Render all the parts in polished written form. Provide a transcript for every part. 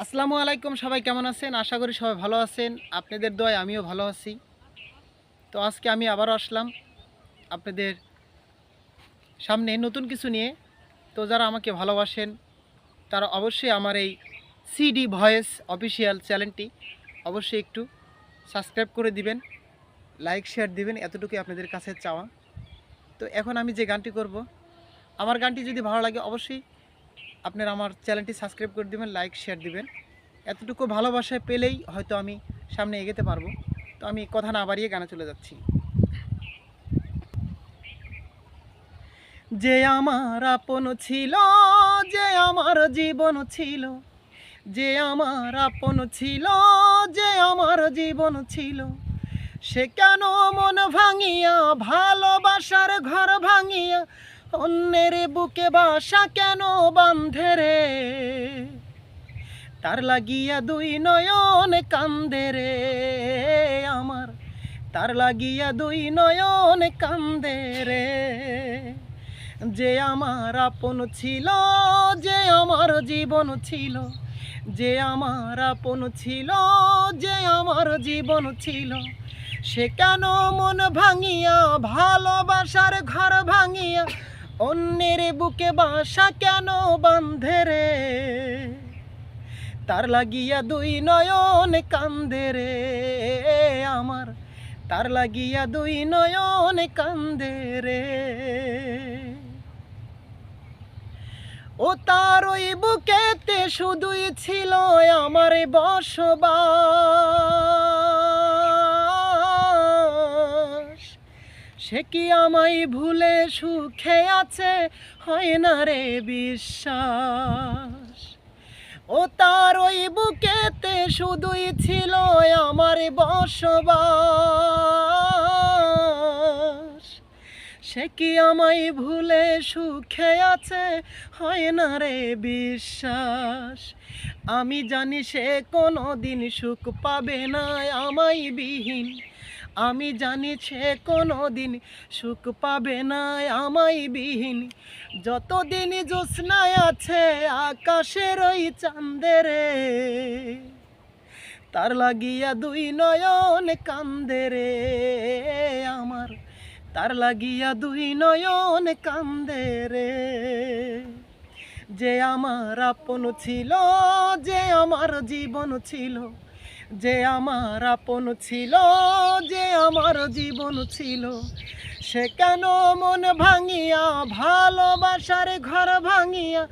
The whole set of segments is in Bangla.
আসসালামু আলাইকুম। সবাই কেমন আছেন? আশা করি সবাই ভালো আছেন। আপনাদের দোয়ায় আমিও ভালো আছি। তো আজকে আমি আবারও আসলাম আপনাদের সামনে নতুন কিছু নিয়ে। তো যারা আমাকে ভালোবাসেন তারা অবশ্যই আমার এই সিডি ভয়েস অফিসিয়াল চ্যানেলটি অবশ্যই একটু সাবস্ক্রাইব করে দিবেন, লাইক শেয়ার দিবেন, এতটুকুই আপনাদের কাছে চাওয়া। তো এখন আমি যে গানটি করব, আমার গানটি যদি ভালো লাগে অবশ্যই আপনারা আমার চ্যানেলটি সাবস্ক্রাইব করে দিবেন, লাইক শেয়ার দিবেন। এতটুকু ভালোবাসা পেলেই হয়তো আমি সামনে এগোতে পারবো। তো আমি কথা না বাড়িয়ে গানে চলে যাচ্ছি। যে আমার আপন ছিল, যে আমার জীবন ছিল, যে আমার আপন ছিল, যে আমার জীবন ছিল, সে কেন মন ভাঙিয়া ভালোবাসার ঘর ভাঙিয়া অন্যের বুকে বাসা কেন বাঁধে রে? তার লাগিয়া দুই নয়ন কান্দে রে আমার, তার লাগিয়া দুই নয়ন কান্দে রে। যে আমার আপন ছিল, যে আমার জীবন ছিল, যে আমার আপন ছিল, যে আমার জীবন ছিল, সে কেন মন ভাঙিয়া ভালোবাসার ঘর ভাঙিয়া অন্যের বুকে বাসা কেন বাঁধে রে? তার লাগিয়া দুই নয়ন কান্দে রে আমার, তার লাগিয়া দুই নয়ন কান্দে রে। ও তার ওই বুকেতে শুধুই ছিল আমার বসবাস, সে কি আমায় ভুলে সুখে আছে? হয় না রে বিশ্বাস। ও তার ওই বুকেতে শুধুই ছিল আমার বসবাস, সে কি আমায় ভুলে সুখে আছে? হয় না রে বিশ্বাস। আমি জানি সে কোনো দিন সুখ পাবে না আমায় বিহীন, আমি জানি সে কোনো দিন সুখ পাবে না আমায় বিহীন। যতদিন জ্যোৎস্নায় আছে আকাশের ওই চাঁদের, তার লাগিয়া দুই নয়ন কান্দে রে আমার, তার লাগিয়া দুই নয়ন কান্দে রে। যে আমার আপন ছিল, যে আমার জীবন ছিল, যে আমার আপন ছিল, যে আমার জীবন ছিল, সে কেন মন ভাঙিয়া ভালোবাসার ঘর ভাঙিয়া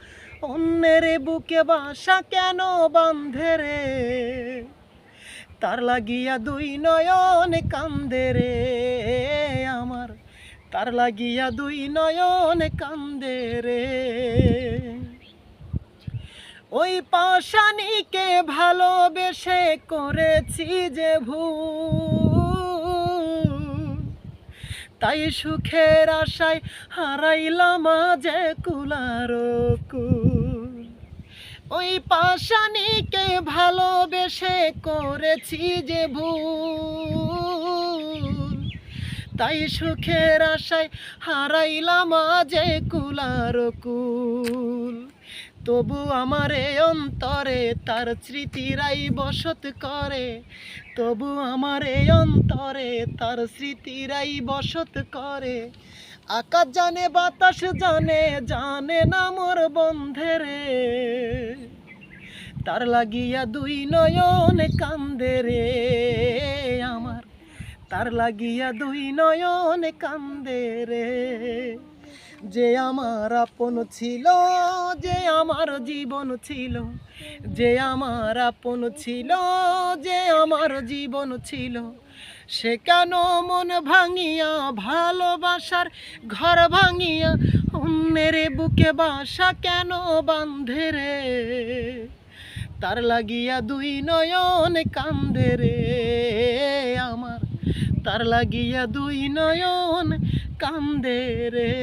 অন্যের বুকে বাসা কেন বাঁধে রে? তার লাগিয়া দুই নয়ন কান্দে রে আমার, তার লাগিয়া দুই নয়ন কান্দে রে। ওই পাষাণীকে ভালোবেসে করেছি যে ভুল, তাই সুখের আশায় হারাইলাম যে কুলার কুল। ওই পাষাণীকে ভালোবেসে করেছি যে ভুল, তাই সুখের আশায় হারাইলাম যে কুলার কুল। তবু আমার এই অন্তরে তার স্মৃতিরাই বসত করে, তবু আমার এই অন্তরে তার স্মৃতিরাই বসত করে। আকাশ জানে বাতাস জানে, জানে না মোর বন্ধে রে। তার লাগিয়া দুই নয়ন কান্দে রে আমার, তার লাগিয়া দুই নয়ন কান্দে রে। যে আমার আপন ছিল, যে আমার জীবন ছিল, যে আমার আপন ছিল, যে আমার জীবন ছিল, সে কেন মন ভাঙিয়া ভালোবাসার ঘর ভাঙিয়া অন্যের বুকে বাসা কেন বাঁধে রে? তার লাগিয়া দুই নয়ন কান্দে রে আমার, তার লাগিয়া দুই নয়ন কান্দে রে।